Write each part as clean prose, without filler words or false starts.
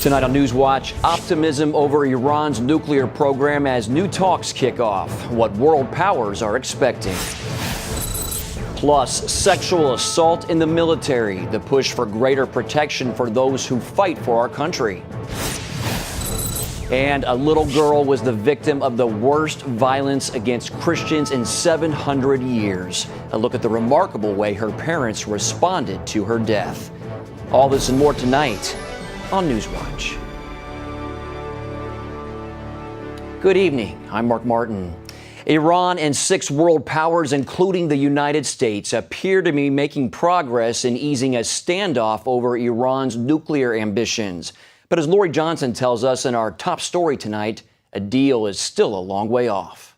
Tonight on NewsWatch, optimism over Iran's nuclear program as new talks kick off, what world powers are expecting. Plus, sexual assault in the military, the push for greater protection for those who fight for our country. And a little girl was the victim of the worst violence against Christians in 700 years. A look at the remarkable way her parents responded to her death. All this and more tonight on NewsWatch. Good evening. I'm Mark Martin. Iran and 6 world powers, including the United States, appear to be making progress in easing a standoff over Iran's nuclear ambitions. But as Lori Johnson tells us in our top story tonight, a deal is still a long way off.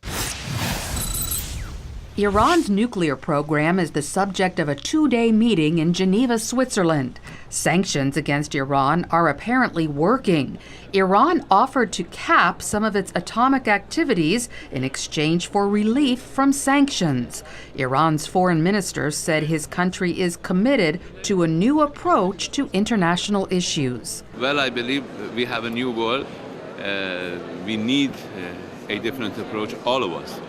Iran's nuclear program is the subject of a 2-day meeting in Geneva, Switzerland. Sanctions against Iran are apparently working. Iran offered to cap some of its atomic activities in exchange for relief from sanctions. Iran's foreign minister said his country is committed to a new approach to international issues. Well, I believe we have a new world. We need a different approach, all of us,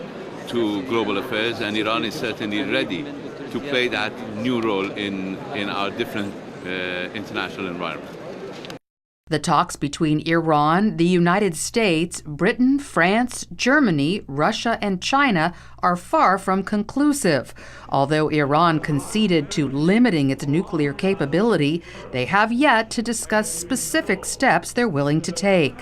to global affairs, and Iran is certainly ready to play that new role in our different international environment. The talks between Iran, the United States, Britain, France, Germany, Russia, and China are far from conclusive. Although Iran conceded to limiting its nuclear capability, they have yet to discuss specific steps they're willing to take.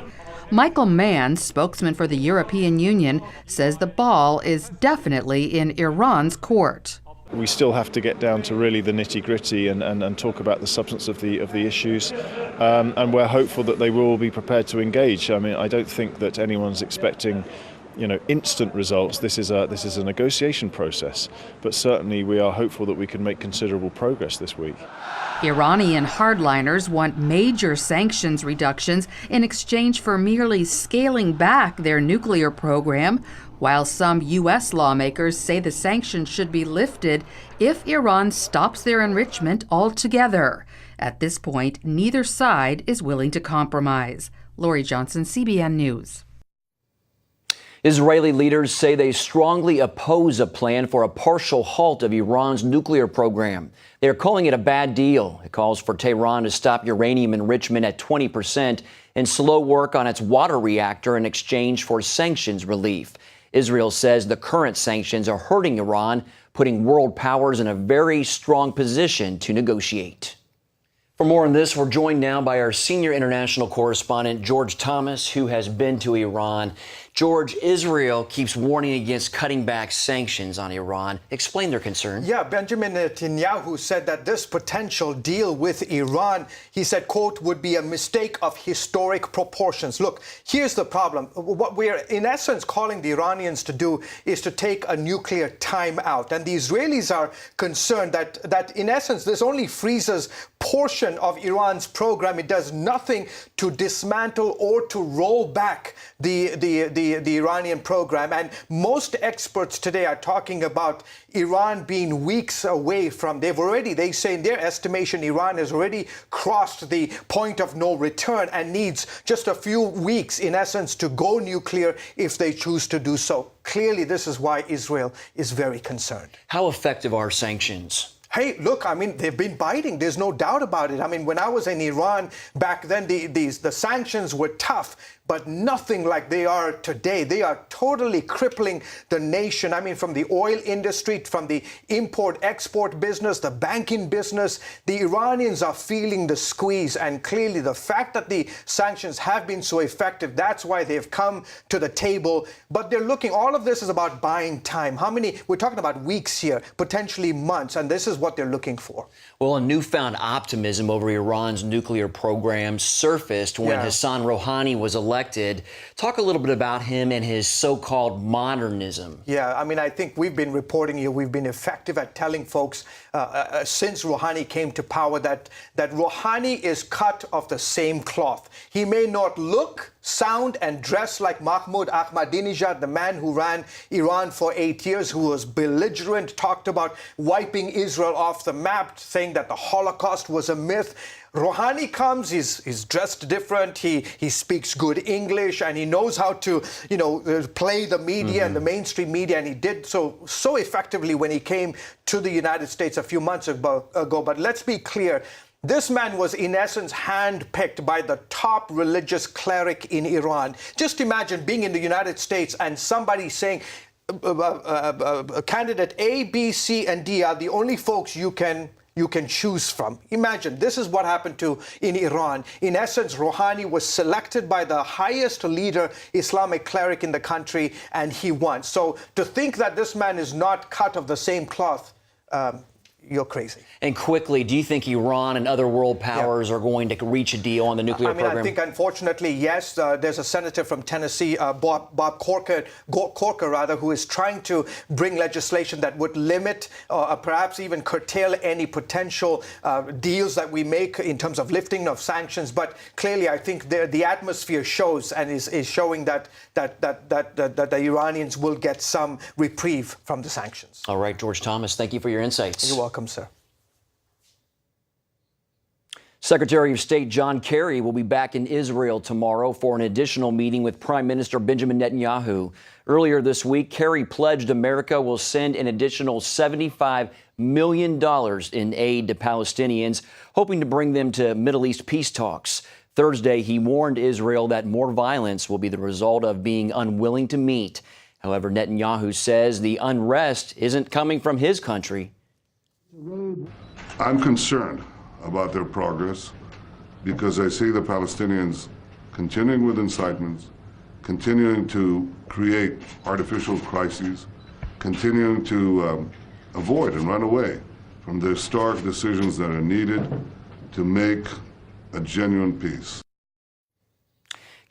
Michael Mann, spokesman for the European Union, says the ball is definitely in Iran's court. We still have to get down to really the nitty-gritty and talk about the substance of the issues, and we're hopeful that they will be prepared to engage. I mean, I don't think that anyone's expecting, instant results. This is a negotiation process, but certainly we are hopeful that we can make considerable progress this week. Iranian hardliners want major sanctions reductions in exchange for merely scaling back their nuclear program, while some U.S. lawmakers say the sanctions should be lifted if Iran stops their enrichment altogether. At this point, neither side is willing to compromise. Lori Johnson, CBN News. Israeli leaders say they strongly oppose a plan for a partial halt of Iran's nuclear program. They're calling it a bad deal. It calls for Tehran to stop uranium enrichment at 20% and slow work on its water reactor in exchange for sanctions relief. Israel says the current sanctions are hurting Iran, putting world powers in a very strong position to negotiate. For more on this, we're joined now by our senior international correspondent, George Thomas, who has been to Iran. George, Israel keeps warning against cutting back sanctions on Iran. Explain their concern. Yeah, Benjamin Netanyahu said that this potential deal with Iran, he said, quote, would be a mistake of historic proportions. Look, here's the problem. What we're in essence calling the Iranians to do is to take a nuclear timeout. And the Israelis are concerned that in essence, this only freezes portion of Iran's program. It does nothing to dismantle or to roll back the Iranian program. And most experts today are talking about Iran being weeks away from, they say in their estimation, Iran has already crossed the point of no return and needs just a few weeks, in essence, to go nuclear if they choose to do so. Clearly, this is why Israel is very concerned. How effective are sanctions? Hey, look, I mean, they've been biting. There's no doubt about it. I mean, when I was in Iran back then, the sanctions were tough, but nothing like they are today. They are totally crippling the nation. I mean, from the oil industry, from the import-export business, the banking business, the Iranians are feeling the squeeze. And clearly, the fact that the sanctions have been so effective, that's why they've come to the table. But they're looking, all of this is about buying time. We're talking about weeks here, potentially months, and this is what they're looking for. Well, a newfound optimism over Iran's nuclear program surfaced when Hassan Rouhani was elected. Talk a little bit about him and his so-called modernism. Yeah, I mean, I think we've been reporting here, we've been effective at telling folks since Rouhani came to power that Rouhani is cut of the same cloth. He may not look sound and dress like Mahmoud Ahmadinejad, the man who ran Iran for 8 years, who was belligerent, talked about wiping Israel off the map, saying that the Holocaust was a myth. Rouhani comes, he's dressed different, he speaks good English, and he knows how to, play the media and the mainstream media, and he did so effectively when he came to the United States a few months ago. But let's be clear, this man was in essence handpicked by the top religious cleric in Iran. Just imagine being in the United States and somebody saying, candidate A, B, C, and D are the only folks you can choose from. Imagine, this is what happened in Iran. In essence, Rouhani was selected by the highest leader, Islamic cleric in the country, and he won. So to think that this man is not cut of the same cloth, you're crazy. And quickly, do you think Iran and other world powers are going to reach a deal on the nuclear program? I think, unfortunately, yes. There's a senator from Tennessee, Bob Corker, who is trying to bring legislation that would limit, perhaps even curtail any potential deals that we make in terms of lifting of sanctions. But clearly, I think the atmosphere shows and is showing that the Iranians will get some reprieve from the sanctions. All right, George Thomas, thank you for your insights. You're welcome, sir. Secretary of State John Kerry will be back in Israel tomorrow for an additional meeting with Prime Minister Benjamin Netanyahu. Earlier this week, Kerry pledged America will send an additional $75 million in aid to Palestinians, hoping to bring them to Middle East peace talks. Thursday, he warned Israel that more violence will be the result of being unwilling to meet. However, Netanyahu says the unrest isn't coming from his country. I'm concerned about their progress because I see the Palestinians continuing with incitements, continuing to create artificial crises, continuing to avoid and run away from the historic decisions that are needed to make a genuine peace.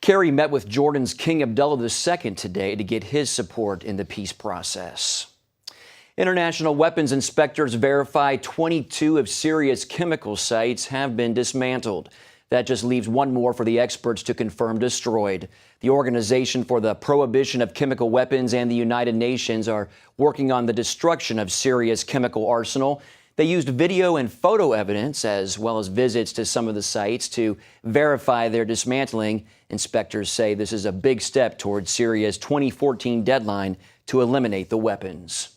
Kerry met with Jordan's King Abdullah II today to get his support in the peace process. International weapons inspectors verify 22 of Syria's chemical sites have been dismantled. That just leaves one more for the experts to confirm destroyed. The Organization for the Prohibition of Chemical Weapons and the United Nations are working on the destruction of Syria's chemical arsenal. They used video and photo evidence as well as visits to some of the sites to verify their dismantling. Inspectors say this is a big step towards Syria's 2014 deadline to eliminate the weapons.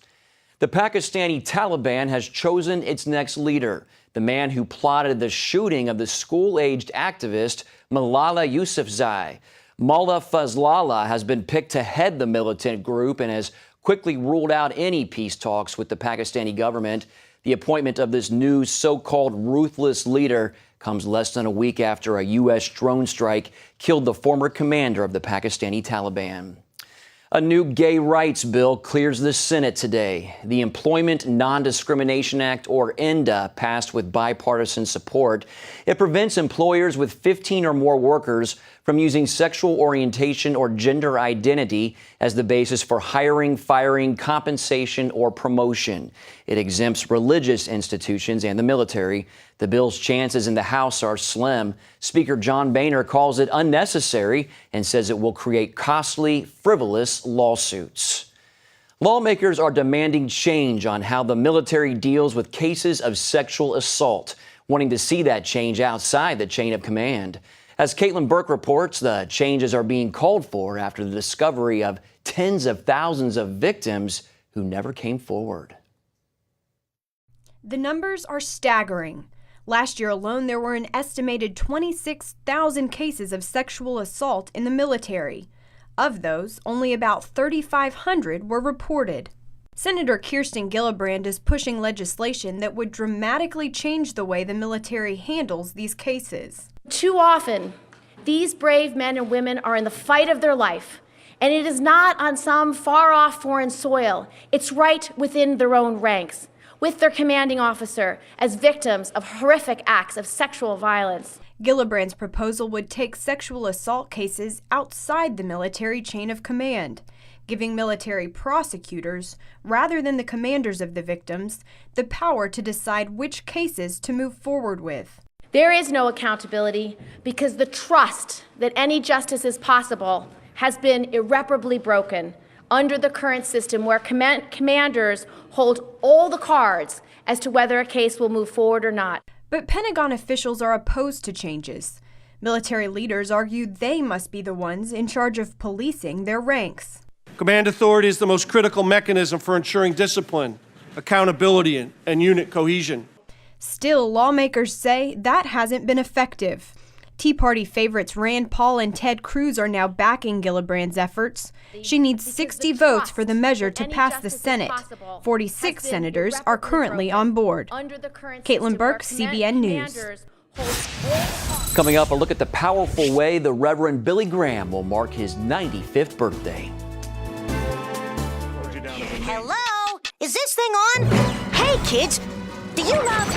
The Pakistani Taliban has chosen its next leader, the man who plotted the shooting of the school-aged activist Malala Yousafzai. Mullah Fazlallah has been picked to head the militant group and has quickly ruled out any peace talks with the Pakistani government. The appointment of this new so-called ruthless leader comes less than a week after a U.S. drone strike killed the former commander of the Pakistani Taliban. A new gay rights bill clears the Senate today. The Employment Non-Discrimination Act, or ENDA, passed with bipartisan support. It prevents employers with 15 or more workers from using sexual orientation or gender identity as the basis for hiring, firing, compensation, or promotion. It exempts religious institutions and the military. The bill's chances in the House are slim. Speaker John Boehner calls it unnecessary and says it will create costly, frivolous lawsuits. Lawmakers are demanding change on how the military deals with cases of sexual assault, wanting to see that change outside the chain of command. As Caitlin Burke reports, the changes are being called for after the discovery of tens of thousands of victims who never came forward. The numbers are staggering. Last year alone, there were an estimated 26,000 cases of sexual assault in the military. Of those, only about 3,500 were reported. Senator Kirsten Gillibrand is pushing legislation that would dramatically change the way the military handles these cases. Too often, these brave men and women are in the fight of their life, and it is not on some far-off foreign soil. It's right within their own ranks, with their commanding officer, as victims of horrific acts of sexual violence. Gillibrand's proposal would take sexual assault cases outside the military chain of command, giving military prosecutors, rather than the commanders of the victims, the power to decide which cases to move forward with. There is no accountability because the trust that any justice is possible has been irreparably broken under the current system where commanders hold all the cards as to whether a case will move forward or not. But Pentagon officials are opposed to changes. Military leaders argue they must be the ones in charge of policing their ranks. Command authority is the most critical mechanism for ensuring discipline, accountability, and unit cohesion. Still, lawmakers say that hasn't been effective. Tea Party favorites Rand Paul and Ted Cruz are now backing Gillibrand's efforts. She needs 60 votes for the measure to pass the Senate. 46 senators are currently on board. Caitlin Burke, CBN News. Coming up, a look at the powerful way the Reverend Billy Graham will mark his 95th birthday. Hello? Is this thing on? Hey, kids, do you love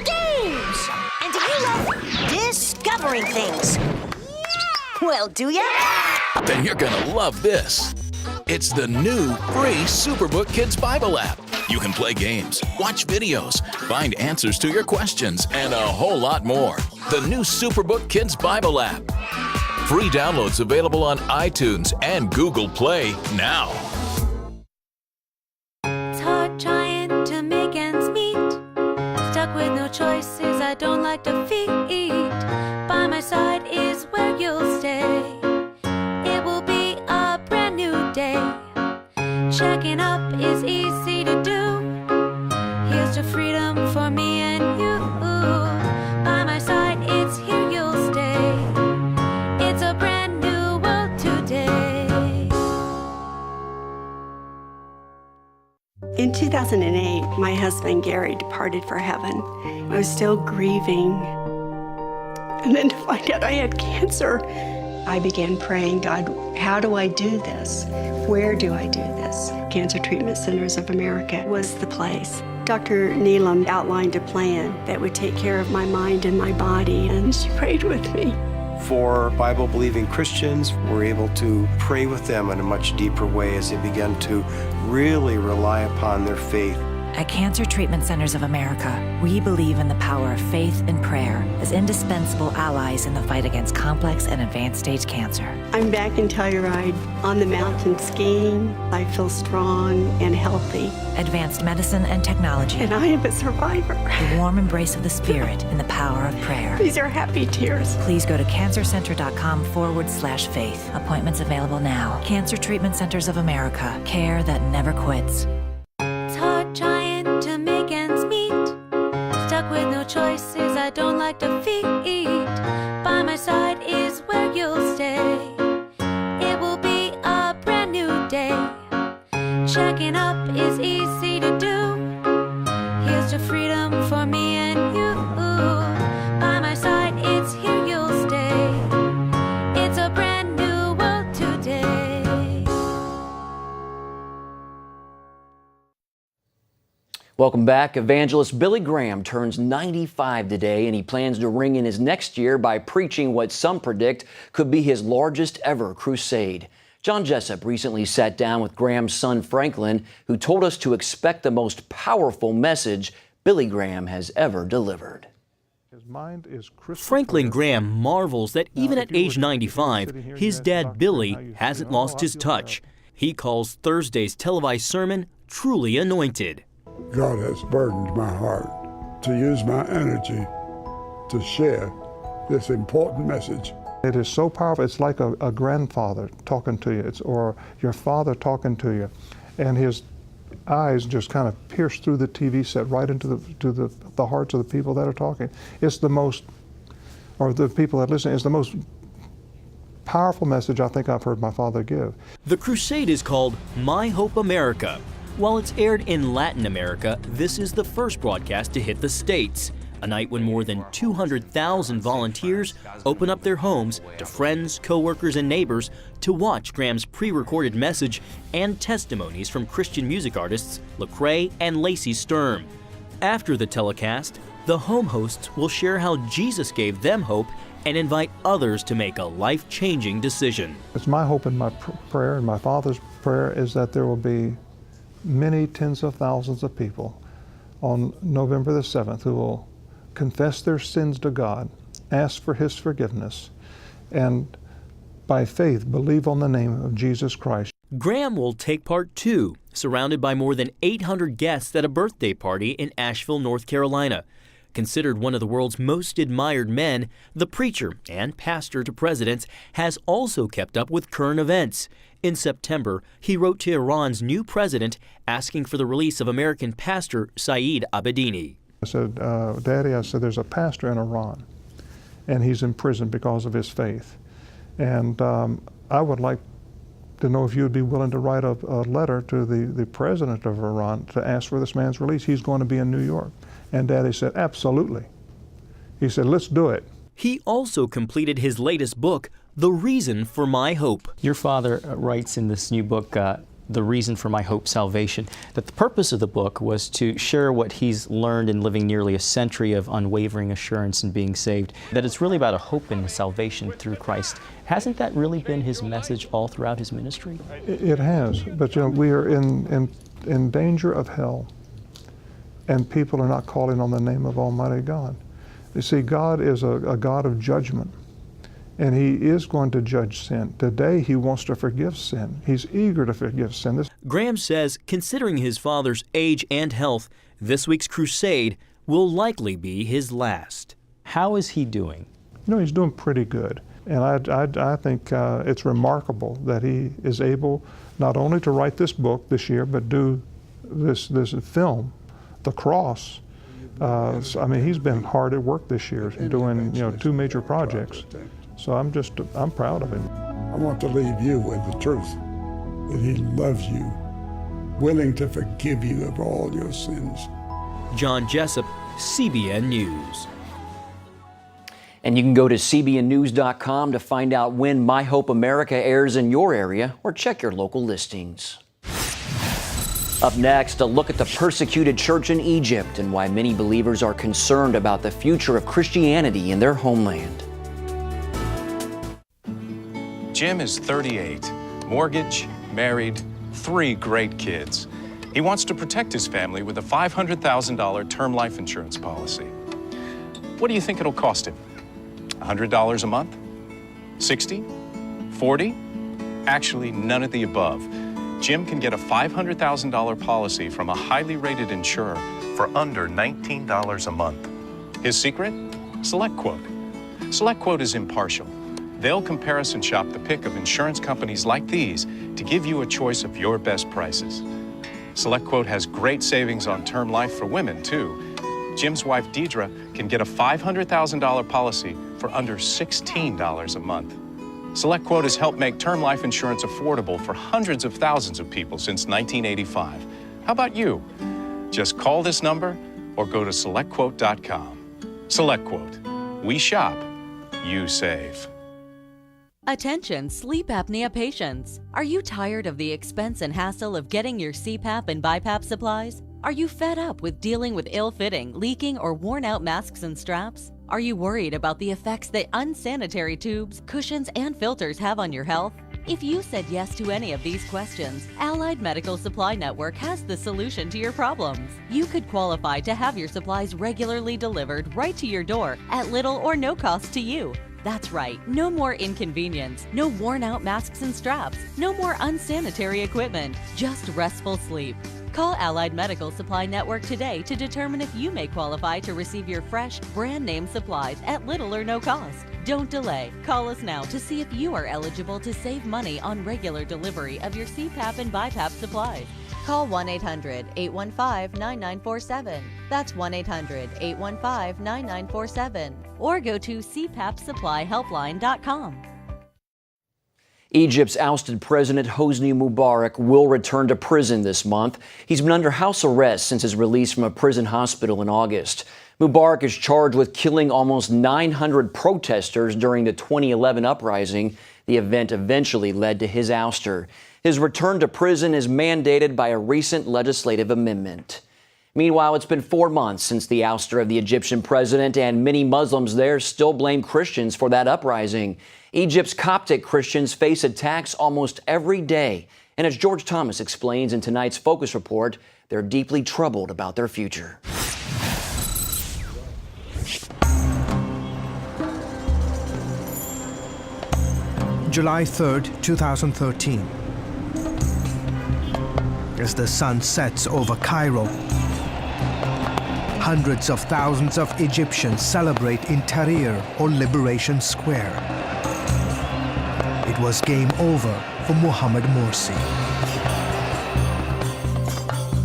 games? And do you love discovering things? Yeah! Well, do ya? Then you're gonna love this. It's the new free Superbook Kids Bible app. You can play games, watch videos, find answers to your questions, and a whole lot more. The new Superbook Kids Bible app. Free downloads available on iTunes and Google Play now. It's hard trying to make ends meet. Stuck with no choices, I don't like defeat. By my side is where you'll stay. It will be a brand new day. Checking up is easy to do. Here's to freedom for me and you. By my side, it's here you'll stay. It's a brand new world today. In 2008, my husband Gary departed for heaven. I was still grieving. And then to find out I had cancer, I began praying, God, how do I do this? Where do I do this? Cancer Treatment Centers of America was the place. Dr. Neelam outlined a plan that would take care of my mind and my body, and she prayed with me. For Bible-believing Christians, we're able to pray with them in a much deeper way as they begin to really rely upon their faith. At Cancer Treatment Centers of America, we believe in the power of faith and prayer as indispensable allies in the fight against complex and advanced stage cancer. I'm back in Telluride on the mountain skiing. I feel strong and healthy. Advanced medicine and technology. And I am a survivor. The warm embrace of the Spirit and the power of prayer. These are happy tears. Please go to cancercenter.com/faith. Appointments available now. Cancer Treatment Centers of America. Care that never quits. It's hard trying to make ends meet. Stuck with no choices, I don't like defeat. By my side is where you'll stay. It will be a brand new day. Checking up is easy to do. Here's to freedom for me and you. By my side, it's here you'll stay. It's a brand new world today. Welcome back. Evangelist Billy Graham turns 95 today, and he plans to ring in his next year by preaching what some predict could be his largest ever crusade. John Jessup recently sat down with Graham's son Franklin, who told us to expect the most powerful message Billy Graham has ever delivered. Franklin Graham marvels that even at age 95, his dad Billy hasn't lost his touch. He calls Thursday's televised sermon truly anointed. God has burdened my heart to use my energy to share this important message. It is so powerful. It's like a grandfather talking to you, or your father talking to you, and his eyes just kind of pierce through the TV set right into the hearts of the people that are talking. It's the most, or the people that listen, it's the most powerful message I think I've heard my father give. The crusade is called My Hope America. While it's aired in Latin America, this is the first broadcast to hit the States, a night when more than 200,000 volunteers open up their homes to friends, co-workers, and neighbors to watch Graham's pre-recorded message and testimonies from Christian music artists Lecrae and Lacey Sturm. After the telecast, the home hosts will share how Jesus gave them hope and invite others to make a life-changing decision. It's my hope and my prayer and my father's prayer is that there will be many tens of thousands of people on November the 7th who will confess their sins to God, ask for His forgiveness, and by faith believe on the name of Jesus Christ. Graham will take part too, surrounded by more than 800 guests at a birthday party in Asheville, North Carolina. Considered one of the world's most admired men, the preacher and pastor to presidents has also kept up with current events. In September, he wrote to Iran's new president asking for the release of American pastor Saeed Abedini. I said, Daddy, I said, there's a pastor in Iran, and he's in prison because of his faith. And I would like to know if you would be willing to write a letter to the president of Iran to ask for this man's release. He's going to be in New York. And Daddy said, absolutely. He said, let's do it. He also completed his latest book, The Reason for My Hope. Your father writes in this new book, The Reason for My Hope, Salvation, that the purpose of the book was to share what he's learned in living nearly a century of unwavering assurance in being saved, that it's really about a hope and a salvation through Christ. Hasn't that really been his message all throughout his ministry? It has, but you know, we are in danger of hell, and people are not calling on the name of Almighty God. You see, God is a God of judgment, and He is going to judge sin. Today, He wants to forgive sin. He's eager to forgive sin. Graham says, considering his father's age and health, this week's crusade will likely be his last. How is he doing? You know, he's doing pretty good. And I think it's remarkable that he is able not only to write this book this year, but do this film, The Cross. So, I mean, he's been hard at work this year doing, you know, 2 major projects. So I'm proud of him. I want to leave you with the truth, that He loves you, willing to forgive you of all your sins. John Jessup, CBN News. And you can go to cbnnews.com to find out when My Hope America airs in your area, or check your local listings. Up next, a look at the persecuted church in Egypt and why many believers are concerned about the future of Christianity in their homeland. Jim is 38, mortgage, married, 3 great kids. He wants to protect his family with a $500,000 term life insurance policy. What do you think it'll cost him? $100 a month? 60? 40? Actually, none of the above. Jim can get a $500,000 policy from a highly rated insurer for under $19 a month. His secret? SelectQuote. SelectQuote is impartial. They'll comparison shop the pick of insurance companies like these to give you a choice of your best prices. SelectQuote has great savings on term life for women, too. Jim's wife, Deidre, can get a $500,000 policy for under $16 a month. SelectQuote has helped make term life insurance affordable for hundreds of thousands of people since 1985. How about you? Just call this number or go to SelectQuote.com. SelectQuote. We shop, you save. Attention sleep apnea patients. Are you tired of the expense and hassle of getting your CPAP and BiPAP supplies? Are you fed up with dealing with ill-fitting, leaking, or worn-out masks and straps? Are you worried about the effects that unsanitary tubes, cushions, and filters have on your health? If you said yes to any of these questions, Allied Medical Supply Network has the solution to your problems. You could qualify to have your supplies regularly delivered right to your door at little or no cost to you. That's right, no more inconvenience, no worn-out masks and straps, no more unsanitary equipment, just restful sleep. Call Allied Medical Supply Network today to determine if you may qualify to receive your fresh, brand-name supplies at little or no cost. Don't delay. Call us now to see if you are eligible to save money on regular delivery of your CPAP and BiPAP supplies. Call 1-800-815-9947. That's 1-800-815-9947. Or go to cpapsupplyhelpline.com. Egypt's ousted President Hosni Mubarak will return to prison this month. He's been under house arrest since his release from a prison hospital in August. Mubarak is charged with killing almost 900 protesters during the 2011 uprising. The event eventually led to his ouster. His return to prison is mandated by a recent legislative amendment. Meanwhile, it's been 4 months since the ouster of the Egyptian president, and many Muslims there still blame Christians for that uprising. Egypt's Coptic Christians face attacks almost every day. And as George Thomas explains in tonight's Focus Report, they're deeply troubled about their future. July 3rd, 2013. As the sun sets over Cairo, hundreds of thousands of Egyptians celebrate in Tahrir or Liberation Square. It was game over for Mohamed Morsi.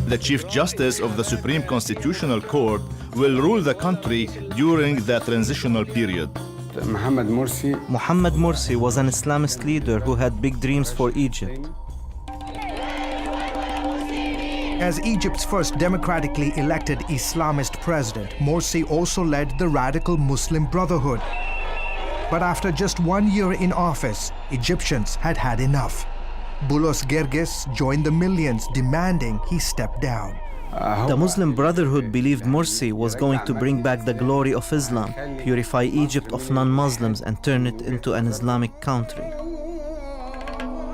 The Chief Justice of the Supreme Constitutional Court will rule the country during the transitional period. Mohamed Morsi was an Islamist leader who had big dreams for Egypt. As Egypt's first democratically elected Islamist president, Morsi also led the radical Muslim Brotherhood. But after just 1 year in office, Egyptians had had enough. Boulos Gerges joined the millions demanding he step down. The Muslim Brotherhood believed Morsi was going to bring back the glory of Islam, purify Egypt of non-Muslims and turn it into an Islamic country.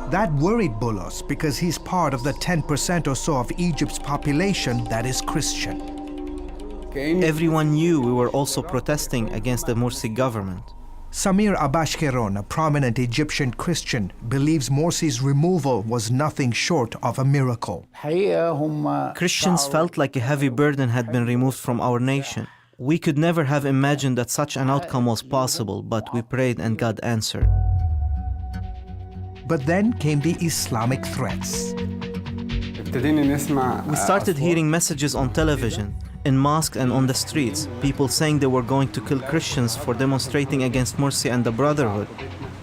That worried Boulos because he's part of the 10% or so of Egypt's population that is Christian. Everyone knew we were also protesting against the Morsi government. Samir Abashkeron, a prominent Egyptian Christian, believes Morsi's removal was nothing short of a miracle. Christians felt like a heavy burden had been removed from our nation. We could never have imagined that such an outcome was possible, but we prayed and God answered. But then came the Islamic threats. We started hearing messages on television, in mosques and on the streets, people saying they were going to kill Christians for demonstrating against Morsi and the Brotherhood.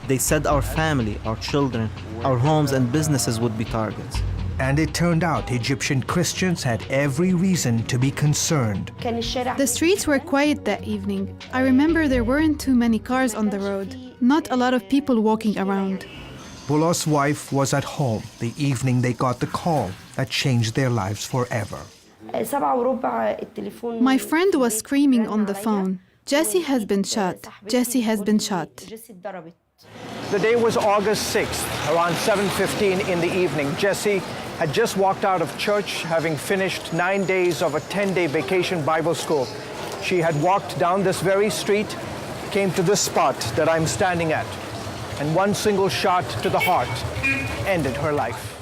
They said our family, our children, our homes and businesses would be targets. And it turned out Egyptian Christians had every reason to be concerned. The streets were quiet that evening. I remember there weren't too many cars on the road, not a lot of people walking around. Boulos' wife was at home the evening they got the call that changed their lives forever. My friend was screaming on the phone, "Jesse has been shot. Jesse has been shot." The day was August 6th, around 7:15 in the evening. Jesse had just walked out of church, having finished 9 days of a 10-day vacation Bible school. She had walked down this very street, came to this spot that I'm standing at, and one single shot to the heart ended her life.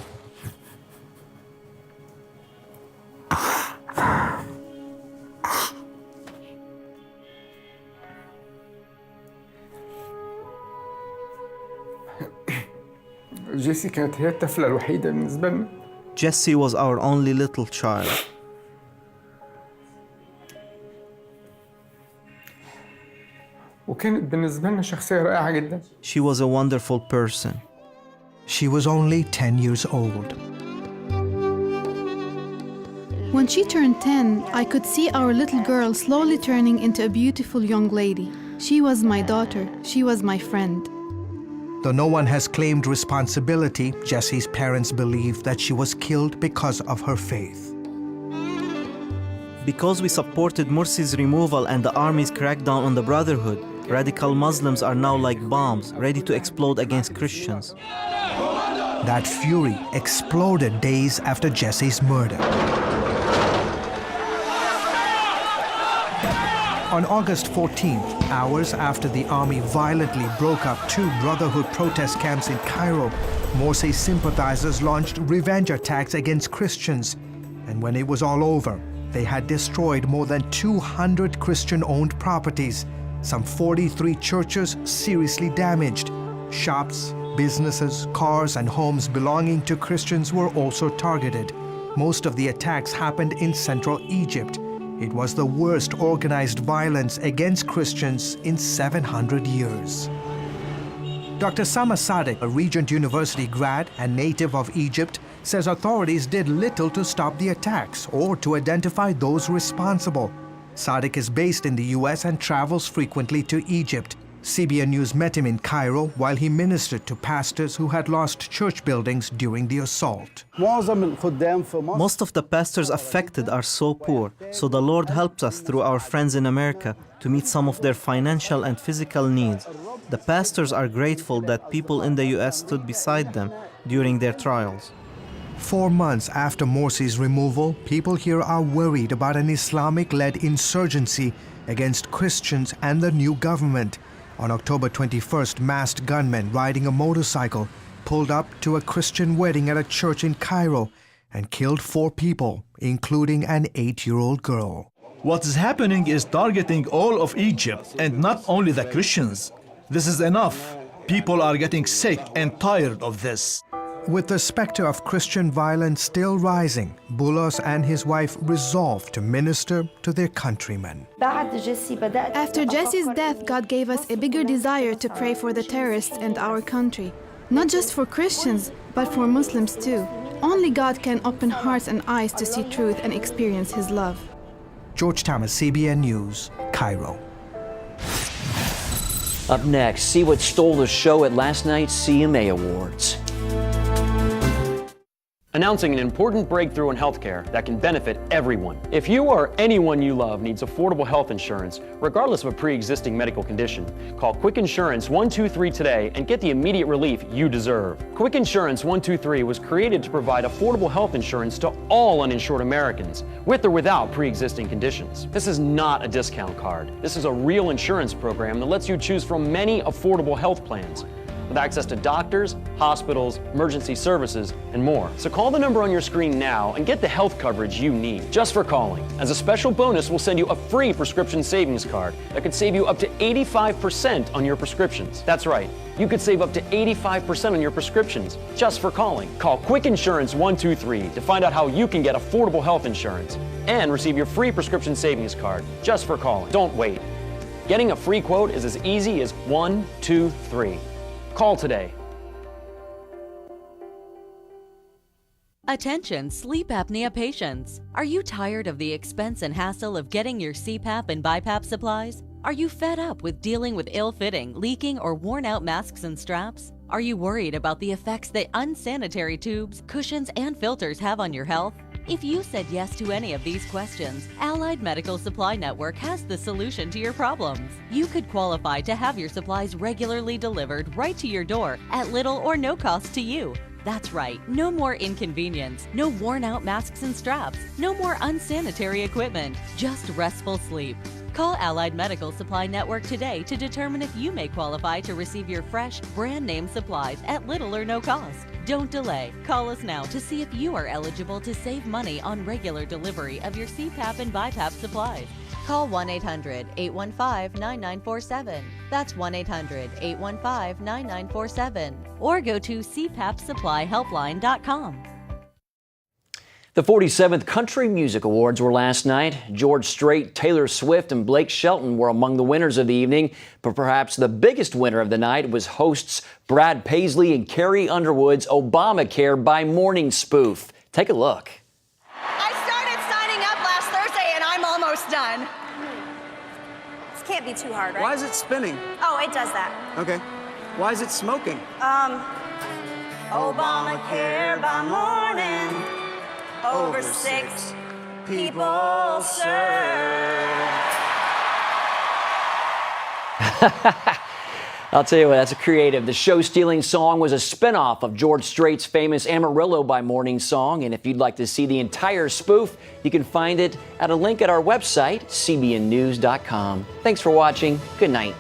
Jessie was our only little child. She was a wonderful person. She was only 10 years old. When she turned 10, I could see our little girl slowly turning into a beautiful young lady. She was my daughter. She was my friend. Though no one has claimed responsibility, Jessie's parents believe that she was killed because of her faith. Because we supported Morsi's removal and the army's crackdown on the Brotherhood, radical Muslims are now like bombs, ready to explode against Christians. That fury exploded days after Jessie's murder. On August 14th, hours after the army violently broke up 2 Brotherhood protest camps in Cairo, Morsi sympathizers launched revenge attacks against Christians. And when it was all over, they had destroyed more than 200 Christian-owned properties, some 43 churches seriously damaged. Shops, businesses, cars, and homes belonging to Christians were also targeted. Most of the attacks happened in central Egypt. It was the worst organized violence against Christians in 700 years. Dr. Sama Sadek, a Regent University grad and native of Egypt, says authorities did little to stop the attacks or to identify those responsible. Sadek is based in the US and travels frequently to Egypt. CBN News met him in Cairo while he ministered to pastors who had lost church buildings during the assault. Most of the pastors affected are so poor, so the Lord helps us through our friends in America to meet some of their financial and physical needs. The pastors are grateful that people in the US stood beside them during their trials. 4 months after Morsi's removal, people here are worried about an Islamic-led insurgency against Christians and the new government. On October 21st, masked gunmen riding a motorcycle pulled up to a Christian wedding at a church in Cairo and killed 4 people, including an 8-year-old girl. What is happening is targeting all of Egypt and not only the Christians. This is enough. People are getting sick and tired of this. With the specter of Christian violence still rising, Boulos and his wife resolved to minister to their countrymen. After Jesse's death, God gave us a bigger desire to pray for the terrorists and our country. Not just for Christians, but for Muslims too. Only God can open hearts and eyes to see truth and experience His love. George Thomas, CBN News, Cairo. Up next, see what stole the show at last night's CMA Awards. Announcing an important breakthrough in healthcare that can benefit everyone. If you or anyone you love needs affordable health insurance, regardless of a pre-existing medical condition, call Quick Insurance 123 today and get the immediate relief you deserve. Quick Insurance 123 was created to provide affordable health insurance to all uninsured Americans, with or without pre-existing conditions. This is not a discount card. This is a real insurance program that lets you choose from many affordable health plans, with access to doctors, hospitals, emergency services, and more. So call the number on your screen now and get the health coverage you need, just for calling. As a special bonus, we'll send you a free prescription savings card that could save you up to 85% on your prescriptions. That's right, you could save up to 85% on your prescriptions just for calling. Call Quick Insurance 123 to find out how you can get affordable health insurance and receive your free prescription savings card just for calling. Don't wait. Getting a free quote is as easy as 1, 2, 3. Call today. Attention sleep apnea patients. Are you tired of the expense and hassle of getting your CPAP and BiPAP supplies? Are you fed up with dealing with ill-fitting, leaking, or worn-out masks and straps? Are you worried about the effects that unsanitary tubes, cushions, and filters have on your health? If you said yes to any of these questions, Allied Medical Supply Network has the solution to your problems. You could qualify to have your supplies regularly delivered right to your door at little or no cost to you. That's right, no more inconvenience, no worn-out masks and straps, no more unsanitary equipment, just restful sleep. Call Allied Medical Supply Network today to determine if you may qualify to receive your fresh, brand-name supplies at little or no cost. Don't delay. Call us now to see if you are eligible to save money on regular delivery of your CPAP and BiPAP supplies. Call 1-800-815-9947. That's 1-800-815-9947. Or go to cpapsupplyhelpline.com. The 47th Country Music Awards were last night. George Strait, Taylor Swift, and Blake Shelton were among the winners of the evening. But perhaps the biggest winner of the night was hosts Brad Paisley and Carrie Underwood's Obamacare by Morning spoof. Take a look. I started signing up last Thursday and I'm almost done. This can't be too hard, right? Why is it spinning? Oh, it does that. Okay. Why is it smoking? Obamacare by morning. Over 6 people served. I'll tell you what, that's a creative. The show-stealing song was a spinoff of George Strait's famous Amarillo by Morning song. And if you'd like to see the entire spoof, you can find it at a link at our website, cbnnews.com. Thanks for watching. Good night.